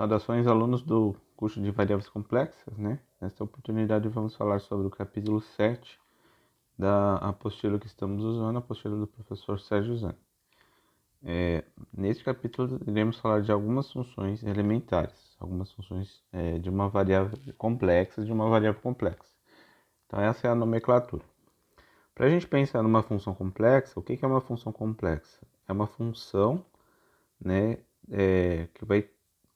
Saudações, alunos do curso de variáveis complexas, né? Nesta oportunidade vamos falar sobre o capítulo 7 da apostila que estamos usando, a apostila do professor Sérgio Zan. Neste capítulo iremos falar de algumas funções elementares, algumas funções de uma variável complexa, de uma variável complexa. Então essa é a nomenclatura. Para a gente pensar numa função complexa, o que é uma função complexa? É uma função, né, que vai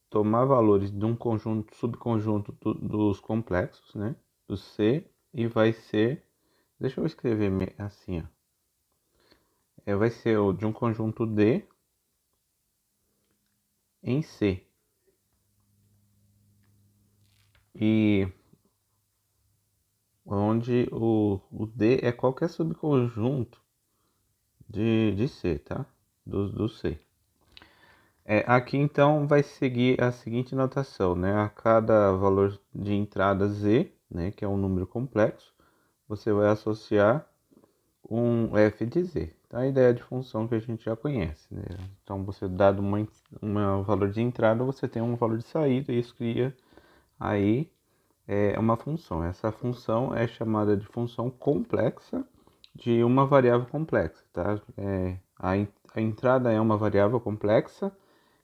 tomar valores de um conjunto, subconjunto dos complexos, né, do C, e vai ser, deixa eu escrever assim, ó, vai ser de um conjunto D em C. E onde o D é qualquer subconjunto de C, tá? Do C. Aqui então vai seguir a seguinte notação, né? A cada valor de entrada Z, né, que é um número complexo, você vai associar um f de z. Então, a ideia de função que a gente já conhece, né? Então, você dado um valor de entrada, você tem um valor de saída e isso cria aí uma função. Essa função é chamada de função complexa de uma variável complexa, tá? A entrada é uma variável complexa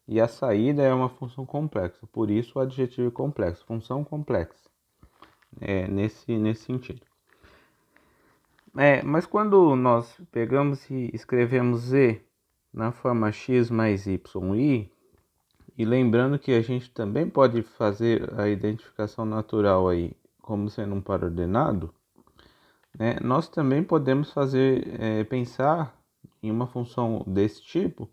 e a saída é uma função complexa. Por isso, o adjetivo complexo, função complexa, nesse sentido. Mas quando nós pegamos e escrevemos z na forma x mais y, e lembrando que a gente também pode fazer a identificação natural aí como sendo um par ordenado, né, nós também podemos pensar em uma função desse tipo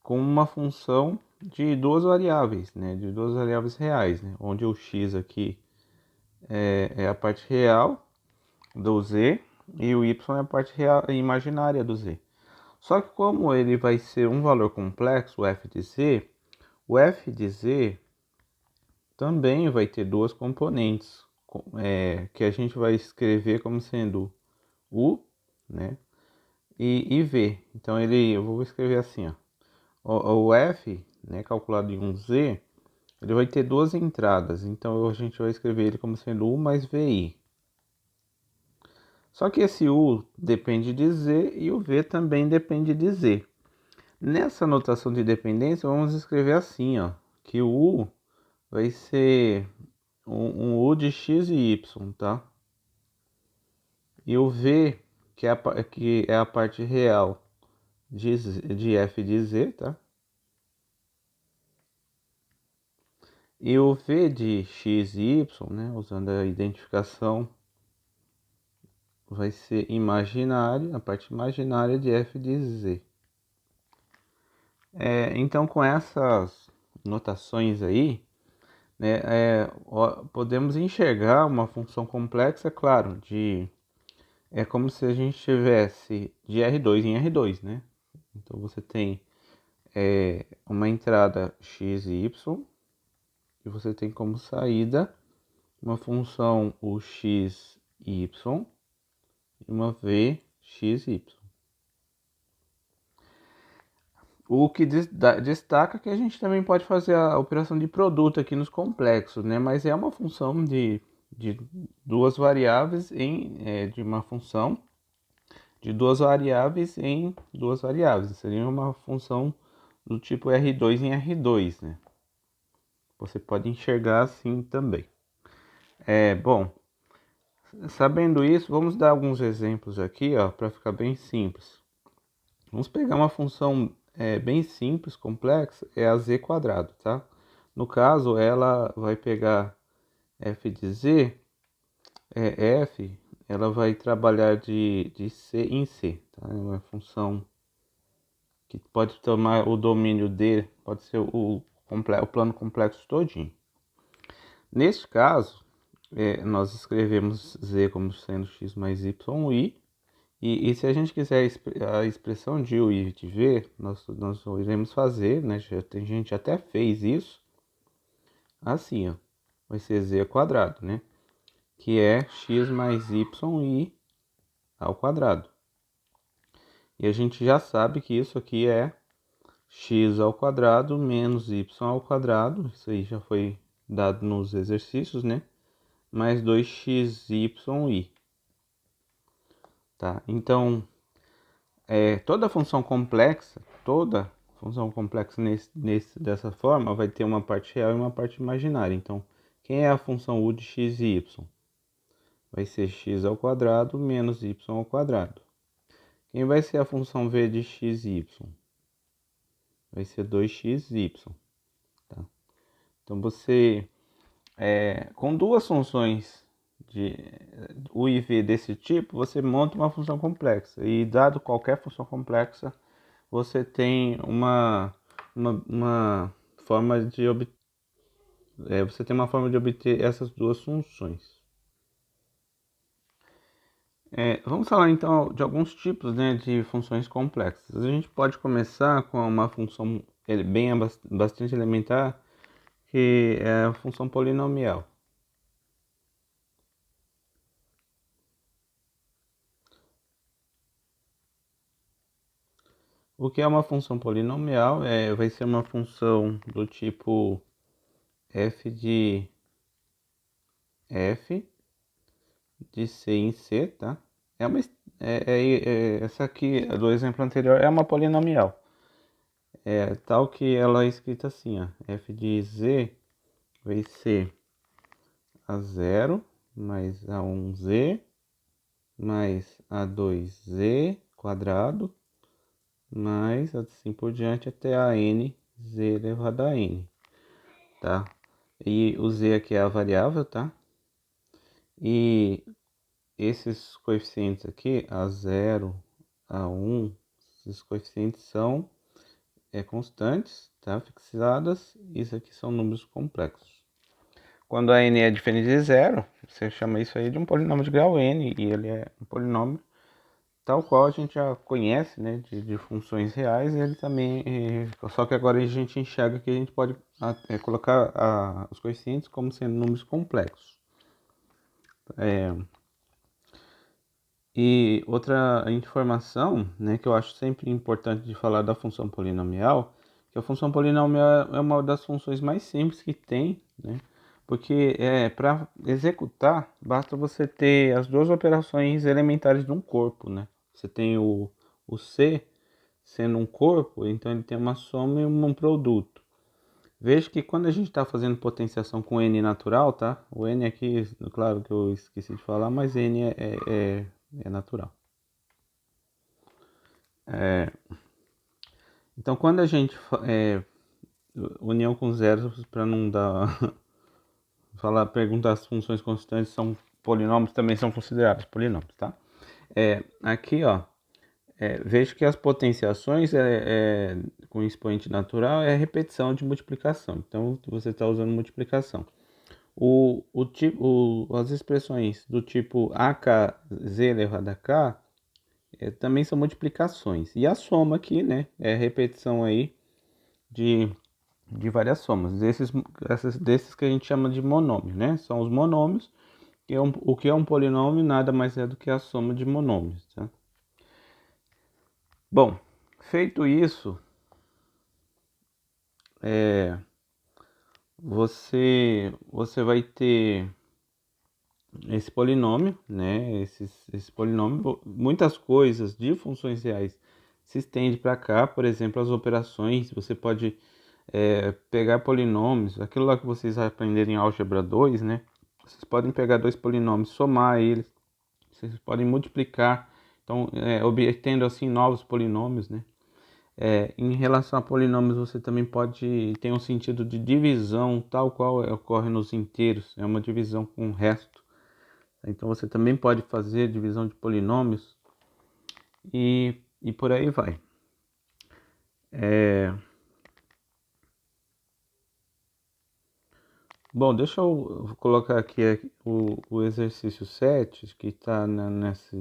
como uma função de duas variáveis, né, de duas variáveis reais, né, onde o x aqui é a parte real do z e o y é a parte real, imaginária do z. Só que como ele vai ser um valor complexo, o f de z também vai ter duas componentes, que a gente vai escrever como sendo u, né, e v. Então eu vou escrever assim, ó. O f, né, calculado em um z, ele vai ter duas entradas, então a gente vai escrever ele como sendo u mais vi. Só que esse U depende de Z e o V também depende de Z. Nessa notação de dependência, vamos escrever assim, ó, que o U vai ser um U de x e y, tá? E o V, que é a parte real de f de z, tá? E o V de x e y, né, usando a identificação, vai ser imaginária, a parte imaginária de f de z. Então, com essas notações aí, né, podemos enxergar uma função complexa, claro, é como se a gente tivesse de R2 em R2, né? Então, você tem uma entrada x e y, e você tem como saída uma função ux, y, e uma v, x, y. O que destaca é que a gente também pode fazer a operação de produto aqui nos complexos, né? Mas é uma função de duas variáveis de uma função de duas variáveis em duas variáveis. Seria uma função do tipo R2 em R2, né? Você pode enxergar assim também. Bom, sabendo isso, vamos dar alguns exemplos aqui, ó, para ficar bem simples. Vamos pegar uma função bem simples, complexa, é a z quadrado, tá? No caso, ela vai pegar f de z, f, ela vai trabalhar de c em c, tá? É uma função que pode tomar o domínio d, pode ser o plano complexo todinho. Neste caso, nós escrevemos z como sendo x mais y, e se a gente quiser a expressão de u e de v, nós iremos fazer, né? Tem gente até fez isso assim, ó. Vai ser z quadrado, né? Que é x mais y i ao quadrado. E a gente já sabe que isso aqui é x ao quadrado menos y ao quadrado, isso aí já foi dado nos exercícios, né? Mais 2xy, tá? Então, toda função complexa dessa forma vai ter uma parte real e uma parte imaginária. Então, quem é a função u de x e y? Vai ser x ao quadrado menos y ao quadrado. Quem vai ser a função v de x e y? Vai ser 2xy, tá? Então, com duas funções de u e v desse tipo, você monta uma função complexa. E dado qualquer função complexa, você tem uma forma de obter essas duas funções. Vamos falar então de alguns tipos, né, de funções complexas. A gente pode começar com uma função bastante elementar, que é a função polinomial. O que é uma função polinomial? Vai ser uma função do tipo f de c em c, tá? Essa aqui do exemplo anterior é uma polinomial. Tal que ela é escrita assim, ó, f de z vai ser a0 mais a1z mais a2z quadrado mais assim por diante até a n z elevado a n, tá? E o z aqui é a variável, tá? E esses coeficientes aqui, a0, a1, esses coeficientes são constantes, tá? Fixadas. Isso aqui são números complexos. Quando a n é diferente de zero, você chama isso aí de um polinômio de grau n, e ele é um polinômio tal qual a gente já conhece, né, de funções reais. Ele também, só que agora a gente enxerga que a gente pode colocar os coeficientes como sendo números complexos. E outra informação, né, que eu acho sempre importante de falar da função polinomial, que a função polinomial é uma das funções mais simples que tem, né? Porque para executar, basta você ter as duas operações elementares de um corpo, né? Você tem o C sendo um corpo, então ele tem uma soma e um produto. Veja que quando a gente está fazendo potenciação com N natural, tá? O N aqui, claro que eu esqueci de falar, mas N é natural. Então, quando a gente união com zeros, para não dar perguntar as funções constantes são polinômios, também são considerados polinômios, tá? Aqui, ó, vejo que as potenciações com expoente natural é repetição de multiplicação. Então, você está usando multiplicação. As expressões do tipo AKZ elevado a K também são multiplicações. E a soma aqui, né, é repetição aí de várias somas. Desses que a gente chama de monômio, né? São os monômios. O que é um polinômio nada mais é do que a soma de monômios, tá? Bom, feito isso, você vai ter esse polinômio, né? Esse polinômio, muitas coisas de funções reais se estende para cá. Por exemplo, as operações, você pode pegar polinômios, aquilo lá que vocês aprenderam em álgebra 2, né? Vocês podem pegar dois polinômios, somar eles, vocês podem multiplicar, então obtendo assim novos polinômios, né? Em relação a polinômios, você também pode ter um sentido de divisão, tal qual ocorre nos inteiros, é uma divisão com o resto. Então você também pode fazer divisão de polinômios e por aí vai. Bom, deixa eu colocar aqui o exercício 7, que está nessa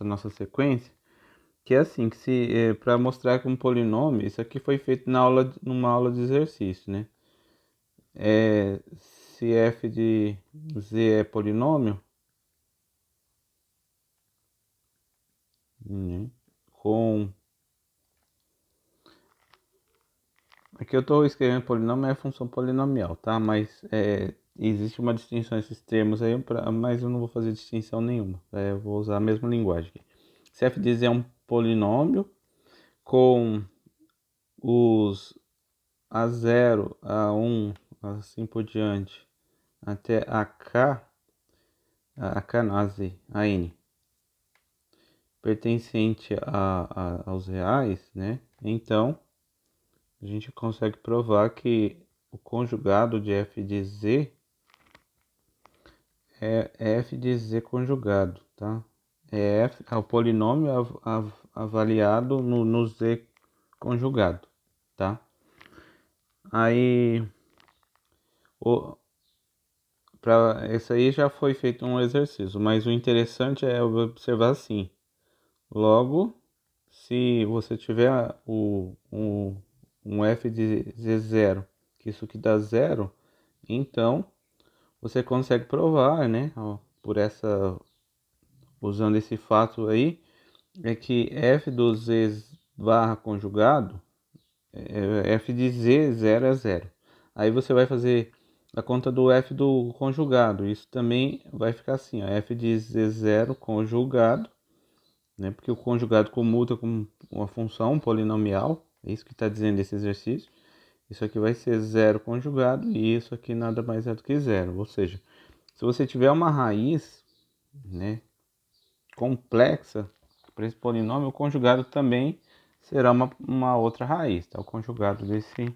nossa sequência, que é assim, que se para mostrar que um polinômio, isso aqui foi feito numa aula de exercício, né? Se f de z é polinômio, né, com Aqui eu estou escrevendo polinômio é função polinomial, tá? Mas existe uma distinção esses termos aí, mas eu não vou fazer distinção nenhuma. Eu vou usar a mesma linguagem aqui. Se f de z é um polinômio com os a0, a1, assim por diante, até a k não, a z, a n, pertencente aos reais, né? Então, a gente consegue provar que o conjugado de f de z é f de z conjugado, tá? É o polinômio avaliado no z conjugado, tá? Aí, esse aí já foi feito um exercício, mas o interessante é observar assim. Logo, se você tiver um f de z0, que isso aqui dá zero, então você consegue provar, né? Por usando esse fato aí, é que f do z barra conjugado f de z 0 é 0. Aí você vai fazer a conta do f do conjugado. Isso também vai ficar assim, ó, f de z 0 conjugado, né? Porque o conjugado comuta com uma função polinomial. É isso que está dizendo esse exercício. Isso aqui vai ser 0 conjugado e isso aqui nada mais é do que zero. Ou seja, se você tiver uma raiz, né, complexa para esse polinômio, o conjugado também será uma outra raiz, tá? O conjugado desse...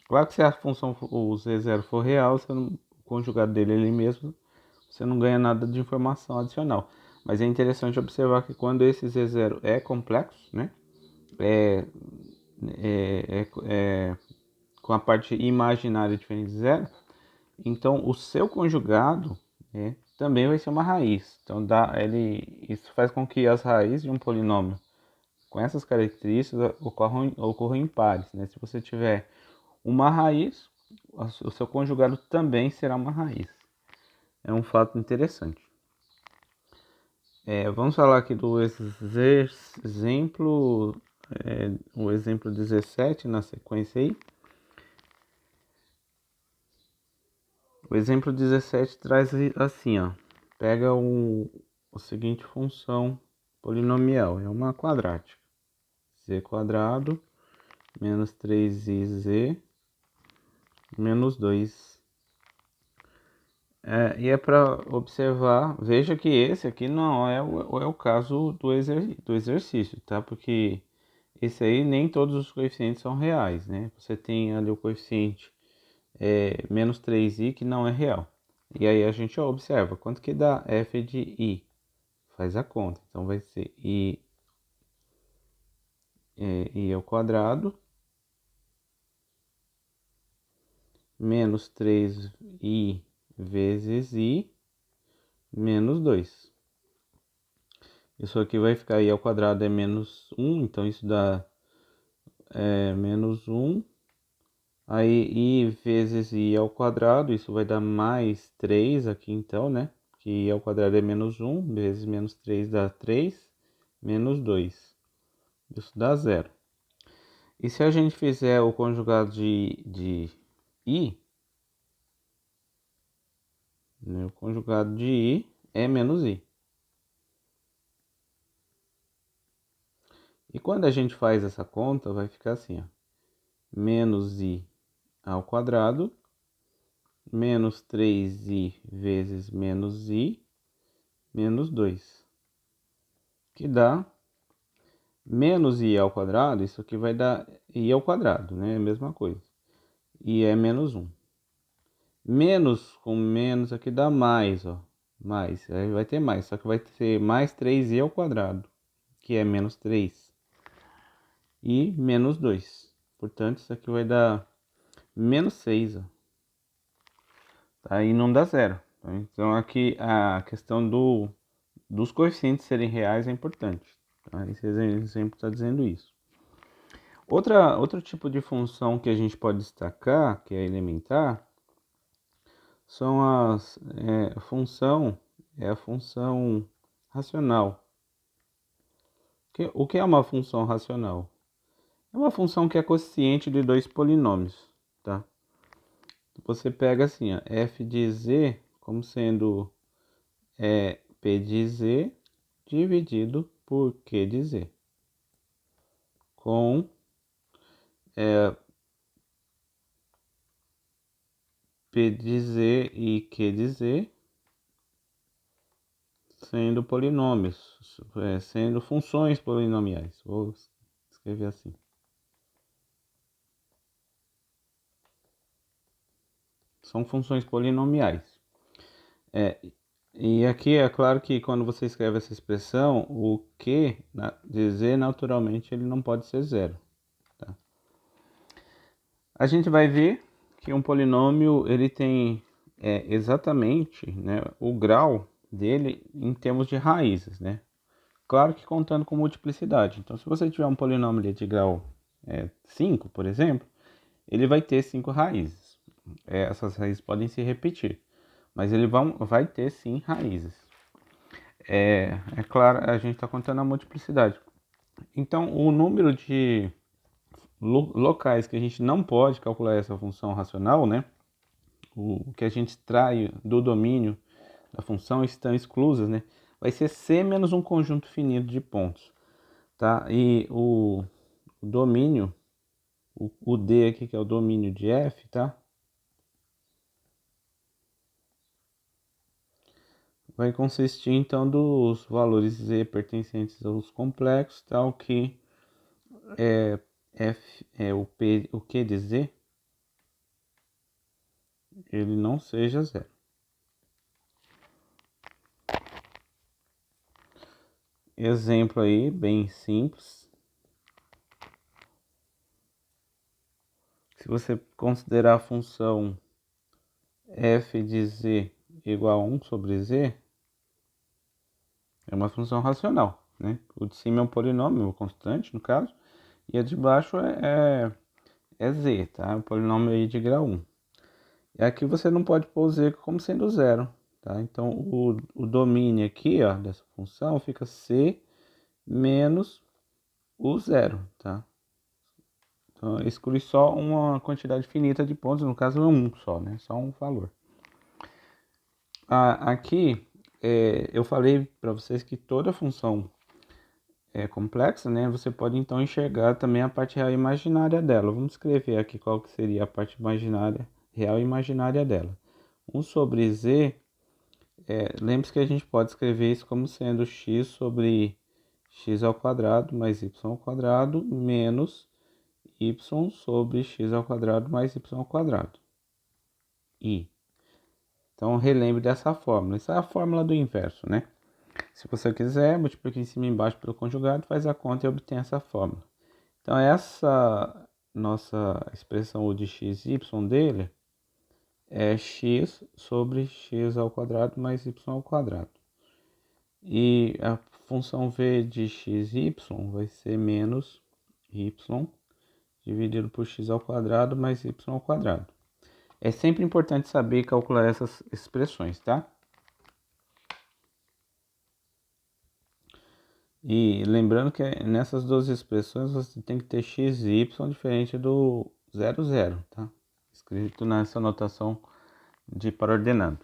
Claro que se a função, o z0 for real, o conjugado dele ali mesmo, você não ganha nada de informação adicional. Mas é interessante observar que quando esse z0 é complexo, né? É, com a parte imaginária diferente de zero, então o seu conjugado também vai ser uma raiz. Então isso faz com que as raízes de um polinômio com essas características ocorram em pares, né? Se você tiver uma raiz, o seu conjugado também será uma raiz. É um fato interessante. Vamos falar aqui do exemplo, o exemplo 17 na sequência aí. O exemplo 17 traz assim, ó. Pega a seguinte função polinomial, é uma quadrática. Z quadrado menos 3iz menos 2. E é para observar, veja que esse aqui não é o caso do exercício, tá? Porque esse aí nem todos os coeficientes são reais, né? Você tem ali o coeficiente menos 3i que não é real. E aí a gente observa quanto que dá f de i. Faz a conta. Então vai ser i ao quadrado menos 3i vezes i menos 2. Isso aqui vai ficar i ao quadrado é menos 1, então isso dá menos 1. Aí i vezes i ao quadrado, isso vai dar mais 3 aqui então, né? Que i ao quadrado é menos 1, vezes menos 3 dá 3, menos 2. Isso dá 0. E se a gente fizer o conjugado de i, né? O conjugado de i é menos i. E quando a gente faz essa conta, vai ficar assim, ó. Menos i ao quadrado, menos 3i vezes menos i, menos 2. Que dá menos i ao quadrado, isso aqui vai dar i ao quadrado, né? É a mesma coisa. E é menos 1. Menos com menos aqui dá mais, ó. Mais, aí vai ter mais, só que vai ter mais 3i ao quadrado, que é menos 3. E menos 2. Portanto, isso aqui vai dar menos 6, ó. Aí não dá zero. Então aqui a questão dos coeficientes serem reais é importante. Tá? Esse exemplo está dizendo isso. Outro tipo de função que a gente pode destacar, que é elementar, são a função racional. O que é uma função racional? É uma função que é quociente de dois polinômios, tá? Você pega assim, ó, f de z como sendo p de z dividido por q de z, com p de z e q de z sendo polinômios, sendo funções polinomiais. Vou escrever assim. São funções polinomiais. E aqui é claro que quando você escreve essa expressão, o q de z naturalmente ele não pode ser zero. Tá? A gente vai ver que um polinômio ele tem exatamente, né, o grau dele em termos de raízes, né? Claro que contando com multiplicidade. Então, se você tiver um polinômio de grau 5, por exemplo, ele vai ter 5 raízes. Essas raízes podem se repetir, mas ele vai ter sim raízes. É claro, a gente está contando a multiplicidade. Então, o número de locais que a gente não pode calcular essa função racional, né? O que a gente extrai do domínio da função estão exclusas, né? Vai ser C menos um conjunto finito de pontos, tá? E o domínio, o D aqui, que é o domínio de F, tá? Vai consistir então dos valores Z pertencentes aos complexos, tal que F o Q de Z ele não seja zero. Exemplo aí, bem simples. Se você considerar a função f de z igual a 1 sobre z, é uma função racional, né? O de cima é um polinômio, uma constante, no caso, e a de baixo é z, tá? É um polinômio aí de grau 1. E aqui você não pode pôr z como sendo zero, tá? Então, o domínio aqui, ó, dessa função fica c menos o zero, tá? Então, exclui só uma quantidade finita de pontos, no caso é um só, né? Só um valor. Aqui, eu falei para vocês que toda função é complexa, né? Você pode então enxergar também a parte real e imaginária dela. Vamos escrever aqui qual que seria a parte imaginária, real e imaginária dela. 1 sobre z, lembre-se que a gente pode escrever isso como sendo x sobre x ao quadrado mais y ao quadrado menos y sobre x ao quadrado mais y ao quadrado. Então, relembre dessa fórmula. Essa é a fórmula do inverso, né? Se você quiser, multiplica em cima e embaixo pelo conjugado, faz a conta e obtém essa fórmula. Então, essa nossa expressão de xy dele é x sobre x ao quadrado mais y ao quadrado. E a função v de xy vai ser menos y dividido por x ao quadrado mais y ao quadrado. É sempre importante saber calcular essas expressões, tá? E lembrando que nessas duas expressões você tem que ter x e y diferente do 0, 0, tá? Escrito nessa notação de par ordenado.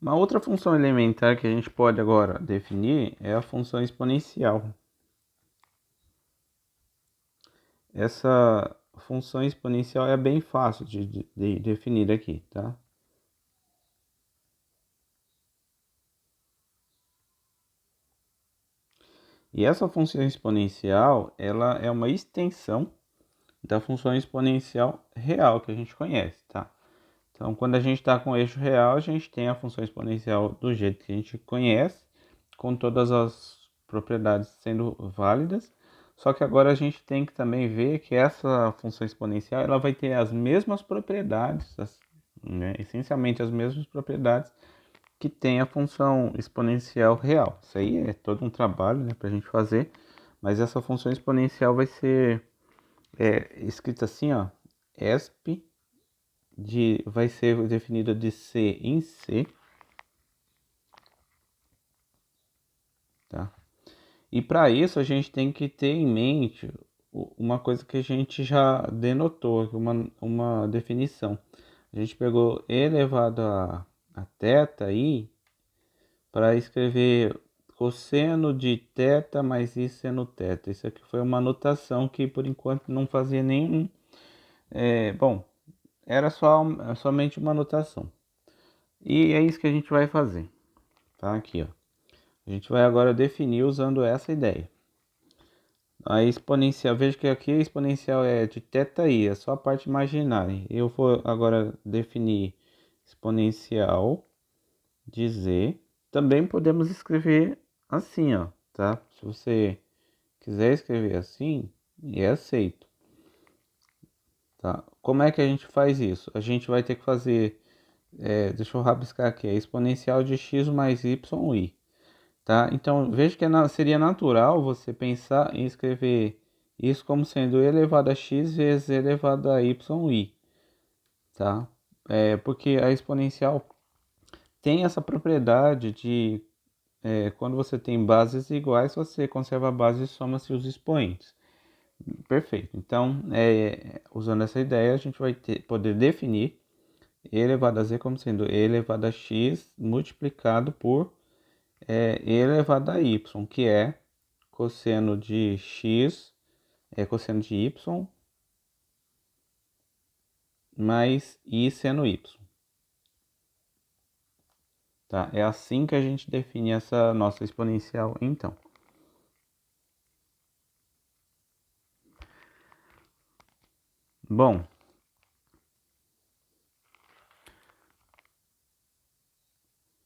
Uma outra função elementar que a gente pode agora definir é a função exponencial. Essa função exponencial é bem fácil de definir aqui, tá? E essa função exponencial, ela é uma extensão da função exponencial real que a gente conhece, tá? Então, quando a gente está com o eixo real, a gente tem a função exponencial do jeito que a gente conhece, com todas as propriedades sendo válidas. Só que agora a gente tem que também ver que essa função exponencial ela vai ter as mesmas propriedades, né? Essencialmente as mesmas propriedades que tem a função exponencial real. Isso aí é todo um trabalho, né, para a gente fazer, mas essa função exponencial vai ser escrita assim, ó, ESP vai ser definida de C em C, tá? E para isso a gente tem que ter em mente uma coisa que a gente já denotou, uma definição. A gente pegou e elevado a θ aí para escrever cosseno de θ mais i seno θ. Isso aqui foi uma anotação que por enquanto não fazia nenhum. Bom, era somente uma anotação. E é isso que a gente vai fazer. Tá aqui, ó. A gente vai agora definir usando essa ideia. A exponencial, veja que aqui a exponencial é de θi, é só a parte imaginária. Eu vou agora definir exponencial de z. Também podemos escrever assim, ó, tá? Se você quiser escrever assim, é aceito, tá? Como é que a gente faz isso? A gente vai ter que fazer, deixa eu rabiscar aqui, a exponencial de x mais y, tá? Então, veja que seria natural você pensar em escrever isso como sendo e elevado a x vezes e elevado a y, tá? Porque a exponencial tem essa propriedade de, quando você tem bases iguais, você conserva a base e soma-se os expoentes. Perfeito. Então, usando essa ideia, a gente vai poder definir e elevado a z como sendo e elevado a x multiplicado por e elevado a y, que é cosseno de x, cosseno de y mais i seno y. Tá? É assim que a gente define essa nossa exponencial, então. Bom,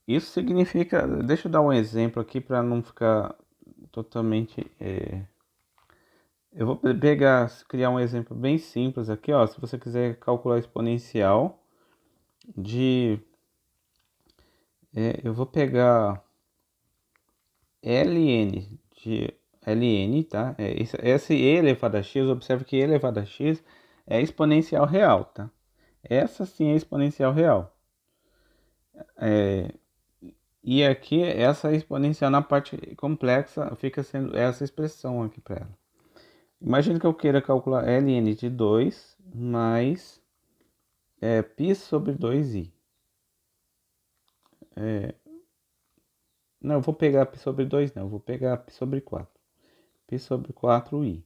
isso significa, deixa eu dar um exemplo aqui para não ficar totalmente. Eu vou criar um exemplo bem simples aqui, ó. Se você quiser calcular a exponencial de, eu vou pegar ln de ln, tá? Esse e elevado a x, observe que e elevado a x é exponencial real, tá? Essa sim é exponencial real. E aqui, essa exponencial na parte complexa fica sendo essa expressão aqui para ela. Imagina que eu queira calcular ln de 2 mais π sobre 2i. Não, eu vou pegar π sobre 2 não, eu vou pegar π sobre 4. Π sobre 4i.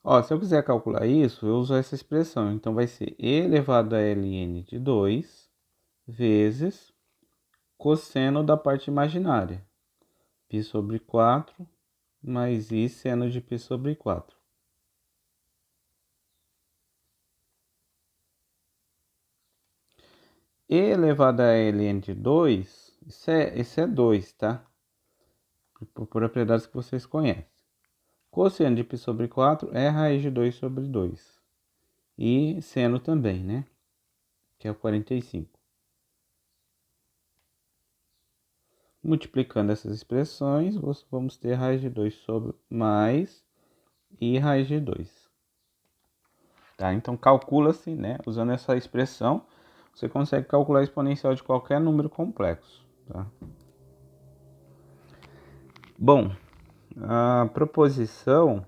Ó, se eu quiser calcular isso, eu uso essa expressão. Então vai ser e elevado a ln de 2 vezes cosseno da parte imaginária. Π sobre 4 mais i seno de π sobre 4. E elevado a ln de 2, isso é 2, tá? Por propriedades que vocês conhecem. Cosseno de π sobre 4 é raiz de 2 sobre 2. E seno também, né? Que é o 45. Multiplicando essas expressões, vamos ter raiz de 2 sobre mais e raiz de 2. Tá? Então, calcula-se, né? Usando essa expressão, você consegue calcular a exponencial de qualquer número complexo. Tá? Bom, a proposição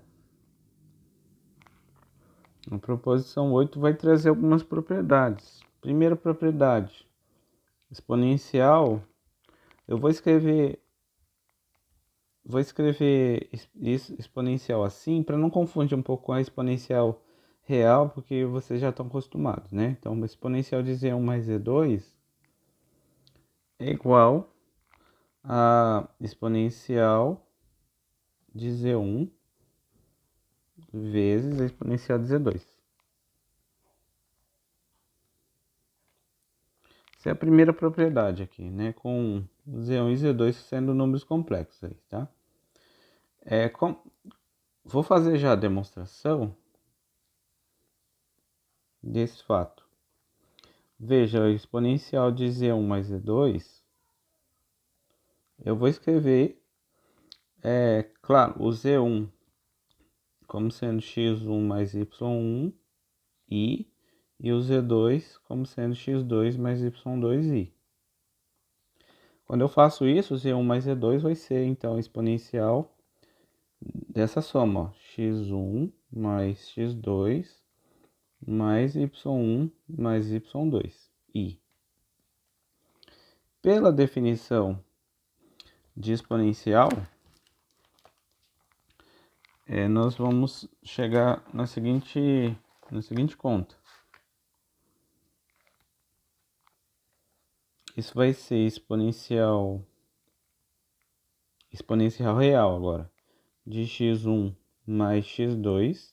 8 vai trazer algumas propriedades. Primeira propriedade, exponencial. Eu vou escrever exponencial assim para não confundir um pouco com a exponencial real, porque vocês já estão acostumados, né? Então, o exponencial de z1 mais z2 é igual a exponencial de z1 vezes a exponencial de z2. Essa é a primeira propriedade aqui, né? Com z1 e z2 sendo números complexos aí, tá? Vou fazer já a demonstração desse fato. Veja, o exponencial de z1 mais z2, eu vou escrever, claro, o z1 como sendo x1 mais y1 i, e o z2 como sendo x2 mais y2i. Quando eu faço isso, z1 mais z2 vai ser, então, exponencial dessa soma, ó, x1 mais x2 mais y1 mais y2, i. Pela definição de exponencial, nós vamos chegar na seguinte conta. Isso vai ser exponencial real agora, de x1 mais x2,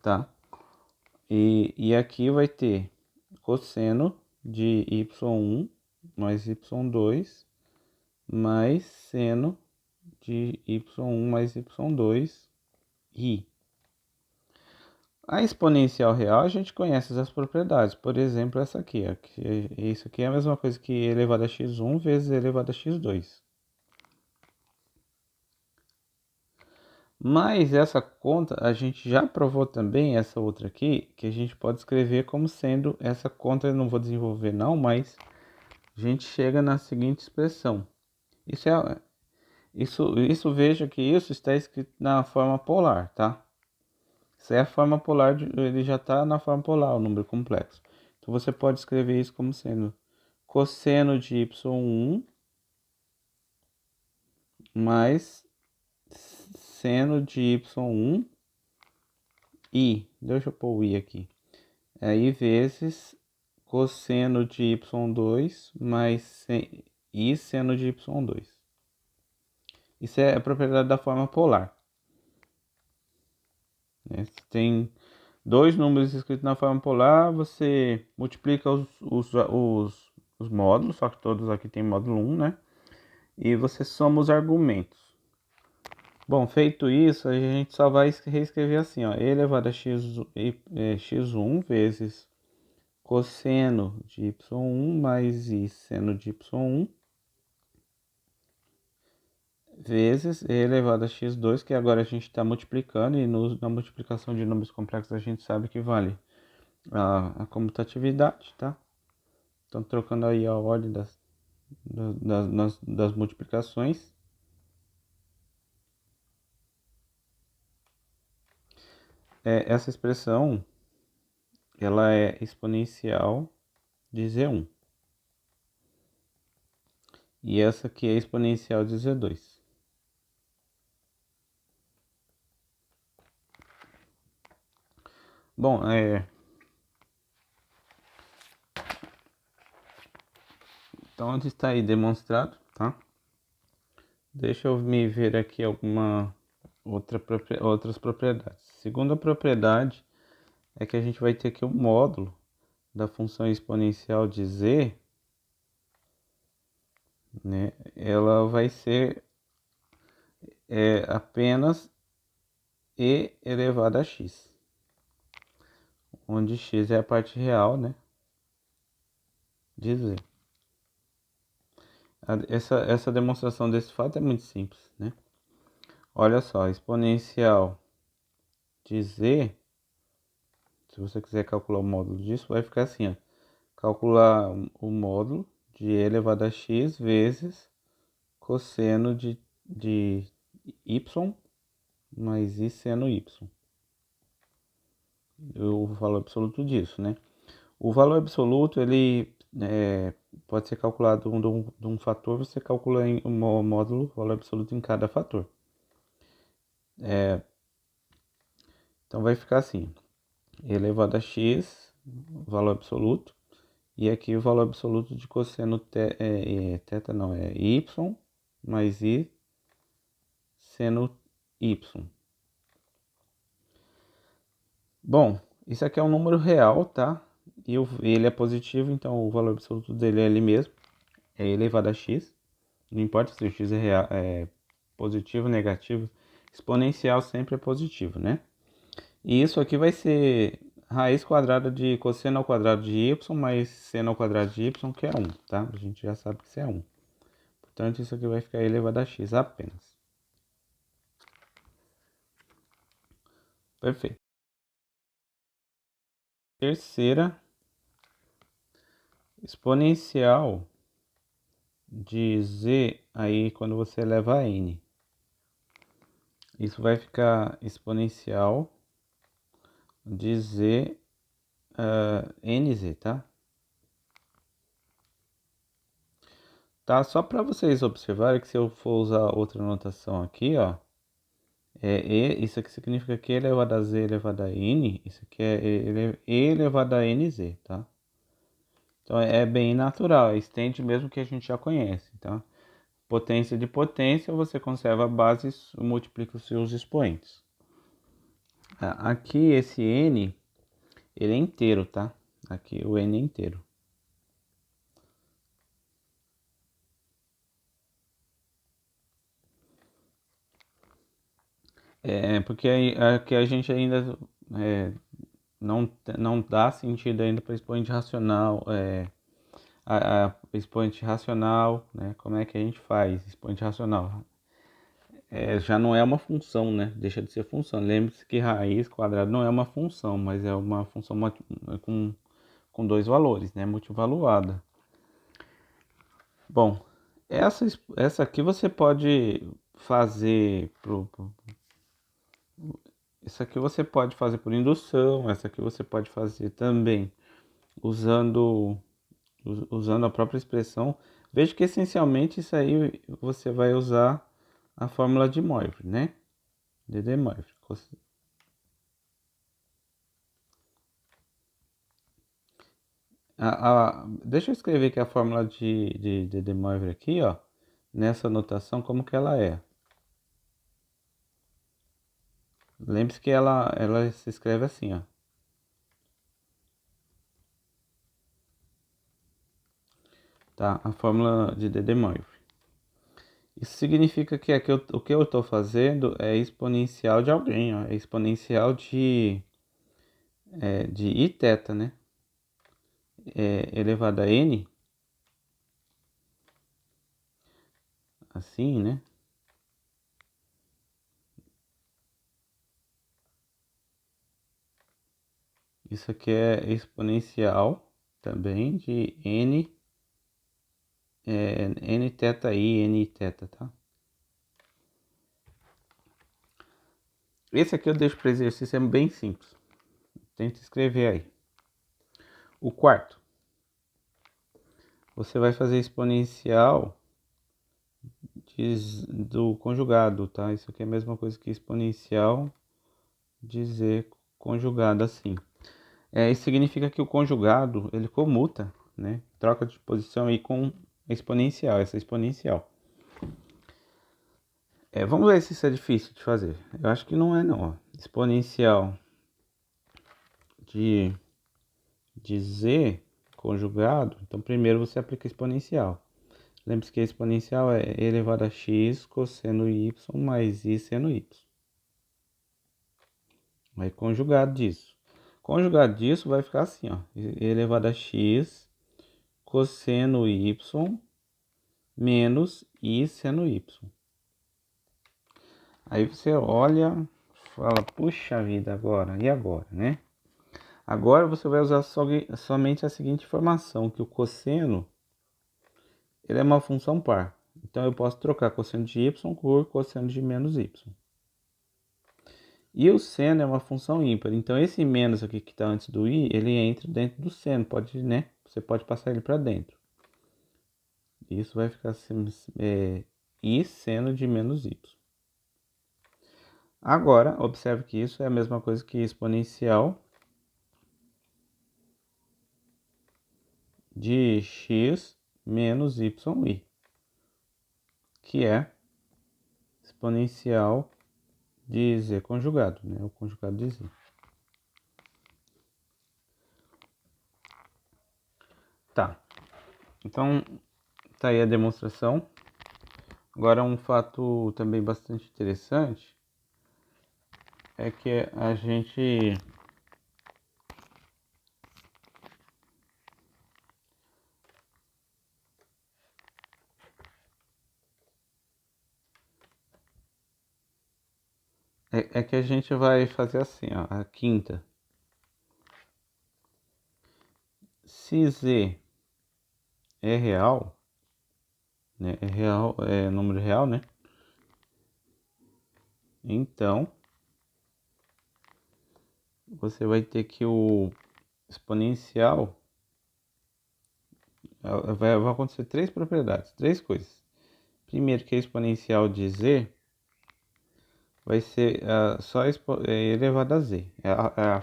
tá? E aqui vai ter cosseno de y1 mais y2 mais seno de y1 mais y2 i. A exponencial real a gente conhece as propriedades, por exemplo, essa aqui, ó, isso aqui é a mesma coisa que e elevado a x1 vezes e elevado a x2. Mas essa conta a gente já provou também, essa outra aqui, que a gente pode escrever como sendo essa conta, eu não vou desenvolver não, mas a gente chega na seguinte expressão. Isso veja que isso está escrito na forma polar, tá? Isso é a forma polar, ele já está na forma polar, o número complexo. Então você pode escrever isso como sendo cosseno de y1 mais seno de y1 i. Deixa eu pôr o i aqui. Aí vezes cosseno de y2 mais i seno de y2. Isso é a propriedade da forma polar. Tem dois números escritos na forma polar, você multiplica os módulos, só que todos aqui tem módulo 1, né? E você soma os argumentos. Bom, feito isso, a gente só vai reescrever assim, ó, e elevado a x1 vezes cosseno de y1 mais i seno de y1 vezes e elevado a x2, que agora a gente está multiplicando, e na multiplicação de números complexos a gente sabe que vale a comutatividade, tá? Então, trocando aí a ordem das multiplicações. Essa expressão, ela é exponencial de Z1. E essa aqui é exponencial de Z2. Bom, então está aí demonstrado, tá? Deixa eu me ver aqui outras propriedades. Segunda propriedade é que a gente vai ter aqui o módulo da função exponencial de z, né? Ela vai ser apenas e elevado a x, onde x é a parte real, né, de z. Essa demonstração desse fato é muito simples, né? Olha só, exponencial de z, se você quiser calcular o módulo disso, vai ficar assim, ó. Calcular o módulo de e elevado a x vezes cosseno de y mais i seno y. O valor absoluto disso, né? O valor absoluto, ele pode ser calculado de um fator, você calcula em um módulo, valor absoluto em cada fator. Então vai ficar assim, elevado a x, valor absoluto, e aqui o valor absoluto de cosseno teta não, é y mais i seno y. Bom, isso aqui é um número real, tá? E ele é positivo, então o valor absoluto dele é ele mesmo, é elevado a x. Não importa se o x é, positivo ou negativo, exponencial sempre é positivo, né? E isso aqui vai ser raiz quadrada de cosseno ao quadrado de y mais seno ao quadrado de y, que é 1, tá? A gente já sabe que isso é 1. Portanto, isso aqui vai ficar elevado a x apenas. Perfeito. terceira exponencial de z aí quando você eleva a n. Isso vai ficar exponencial de z nz, tá? Tá, só para vocês observarem que se eu for usar outra notação aqui, ó, isso aqui significa que e elevado a z elevado a n, isso aqui é e elevado a nz, tá? Então é bem natural, estende mesmo que a gente já conhece, tá? Potência de potência, você conserva a base e multiplica os seus expoentes. Aqui esse n, ele é inteiro, tá? Aqui o n é inteiro. Porque aqui a gente ainda não dá sentido ainda para expoente racional, expoente racional, né? Como é que a gente faz expoente racional? Já não é uma função, né? Deixa de ser função. Lembre-se que raiz quadrada não é uma função, mas é uma função com dois valores, né? Multivaluada. Bom, essa aqui você pode fazer isso aqui você pode fazer por indução, essa aqui você pode fazer também usando a própria expressão. Veja que essencialmente isso aí você vai usar a fórmula de Moivre, né? De Moivre. Deixa eu escrever aqui a fórmula de Moivre aqui, ó. Nessa notação, como que ela é? Lembre-se que ela se escreve assim, ó. Tá? A fórmula de Moivre. Isso significa que o que eu estou fazendo é exponencial de alguém, ó. É exponencial de iθ, né? Elevado a n, assim, né? Isso aqui é exponencial também de nθi, nθ, tá? Esse aqui eu deixo para exercício, é bem simples. Tenta escrever aí. O quarto, você vai fazer exponencial do conjugado, tá? Isso aqui é a mesma coisa que exponencial de z conjugado assim. Isso significa que o conjugado, ele comuta, né? Troca de posição aí com exponencial, essa exponencial. Vamos ver se isso é difícil de fazer. Eu acho que não é não, ó. Exponencial de z conjugado. Então primeiro você aplica exponencial. Lembre-se que a exponencial é e elevado a x cosseno y mais i seno y. Aí conjugado disso. Conjugado disso vai ficar assim, ó. E elevado a x cosseno y menos i seno y. Aí você olha, fala, puxa vida, agora, e agora, né? Agora você vai usar somente a seguinte informação, que o cosseno, ele é uma função par. Então eu posso trocar cosseno de y por cosseno de menos y. E o seno é uma função ímpar. Então esse menos aqui que está antes do i, ele entra dentro do seno, pode, né? Você pode passar ele para dentro. Isso vai ficar assim, i seno de menos y. Agora, observe que isso é a mesma coisa que exponencial de x menos yi, que é exponencial de z conjugado, né? O conjugado de z. Tá. Então, tá aí a demonstração. Agora, um fato também bastante interessante é que a gente que a gente vai fazer assim, ó, a quinta. se z é real, né? É real, é número real, né? Então, você vai ter que o exponencial vai acontecer três propriedades, três coisas. Primeiro, que a exponencial de z vai ser só elevado a z,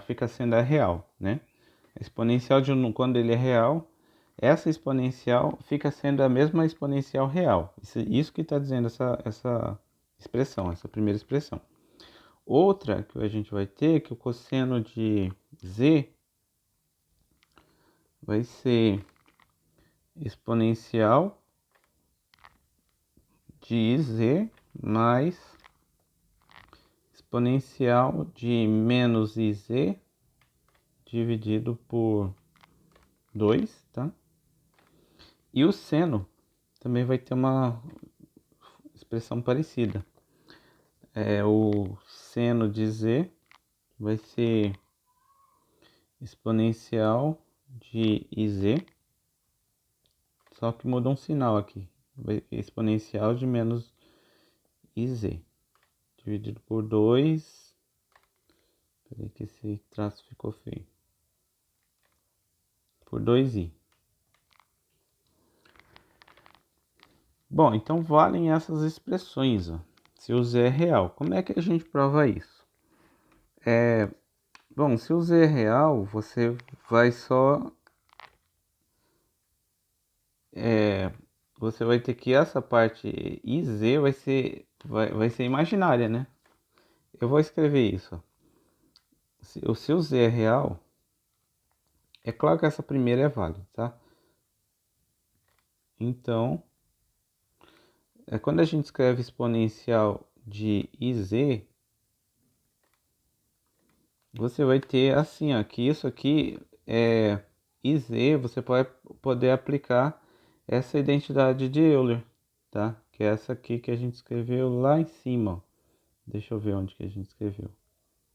fica sendo a real, né? A exponencial de um, quando ele é real, essa exponencial fica sendo a mesma exponencial real. Isso que está dizendo essa expressão, essa primeira expressão. Outra que a gente vai ter, que o cosseno de z vai ser exponencial de z mais exponencial de menos iz dividido por 2, tá? E o seno também vai ter uma expressão parecida. O seno de z vai ser exponencial de iz, só que muda um sinal aqui. Exponencial de menos iz dividido por 2. Peraí que esse traço ficou feio. Por 2i. Bom, então valem essas expressões, ó. Se o z é real, como é que a gente prova isso? Bom, se o z é real, você vai só... você vai ter que essa parte iz vai ser imaginária, né? Eu vou escrever isso. Se o z é real, é claro que essa primeira é válida, tá? Então, quando a gente escreve exponencial de iz, você vai ter assim, ó, que isso aqui é iz, você vai poder aplicar essa identidade de Euler, tá? Que é essa aqui que a gente escreveu lá em cima, ó. Deixa eu ver onde que a gente escreveu.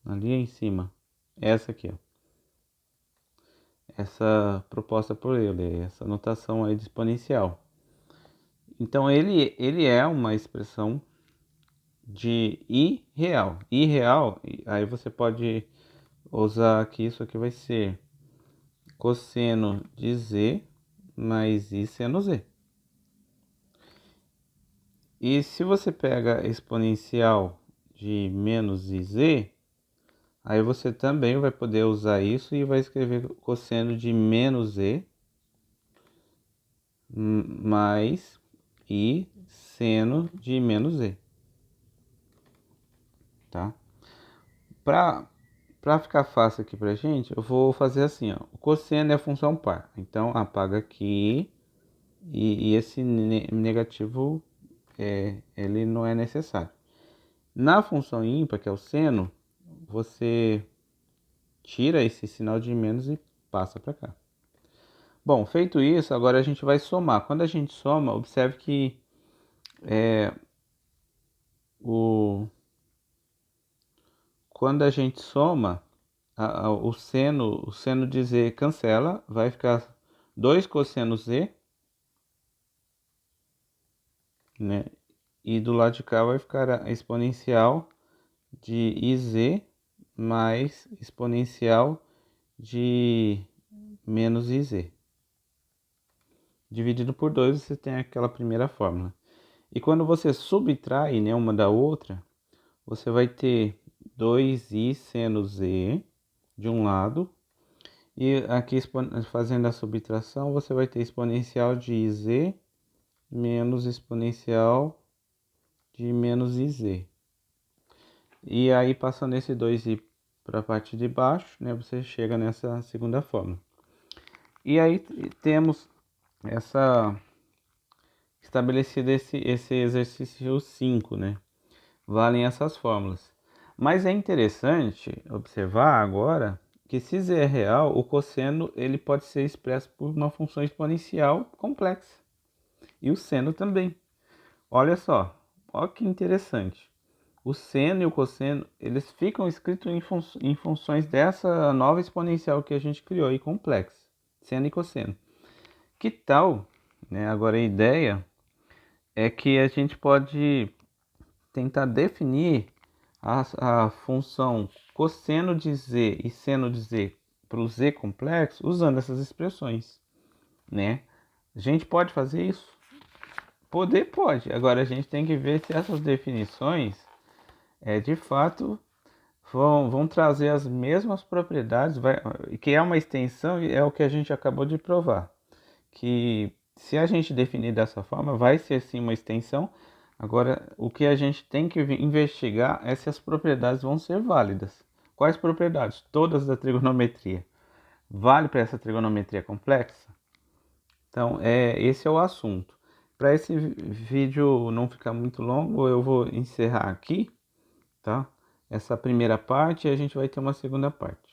Ali em cima. Essa aqui, ó. Essa proposta por Euler, essa notação aí de exponencial. Então ele é uma expressão de I real. I real, aí você pode usar que isso aqui vai ser cosseno de z mais I seno z. E se você pega a exponencial de menos iz, aí você também vai poder usar isso e vai escrever cosseno de menos z mais I seno de menos z. Tá? Para ficar fácil aqui pra gente, eu vou fazer assim, ó. O cosseno é a função par. Então apaga aqui e esse negativo ele não é necessário. Na função ímpar, que é o seno, você tira esse sinal de menos e passa para cá. Bom, feito isso, agora a gente vai somar. Quando a gente soma, observe que quando a gente soma, o seno de z cancela, vai ficar 2 cosseno z, né? E do lado de cá vai ficar a exponencial de iz mais exponencial de menos iz. Dividido por 2, você tem aquela primeira fórmula. E quando você subtrai, né, uma da outra, você vai ter 2i seno z de um lado. E aqui, fazendo a subtração, você vai ter exponencial de iz menos exponencial de menos iz. E aí, passando esse 2i para a parte de baixo, né, você chega nessa segunda fórmula. E aí temos estabelecido esse exercício 5, né? Valem essas fórmulas. Mas é interessante observar agora que se z é real, o cosseno ele pode ser expresso por uma função exponencial complexa. E o seno também. Olha só, olha que interessante. O seno e o cosseno, eles ficam escritos em funções dessa nova exponencial que a gente criou aí, complexa. seno e cosseno. Que tal, né? Agora a ideia é que a gente pode tentar definir a função cosseno de z e seno de z para o z complexo usando essas expressões, né? A gente pode fazer isso? Poder pode. Agora a gente tem que ver se essas definições de fato vão trazer as mesmas propriedades, que é uma extensão e é o que a gente acabou de provar. Que se a gente definir dessa forma, vai ser sim uma extensão. Agora, o que a gente tem que investigar é se as propriedades vão ser válidas. Quais propriedades? Todas da trigonometria. Vale para essa trigonometria complexa? Então, esse é o assunto. Para esse vídeo não ficar muito longo, eu vou encerrar aqui, tá? Essa primeira parte e a gente vai ter uma segunda parte.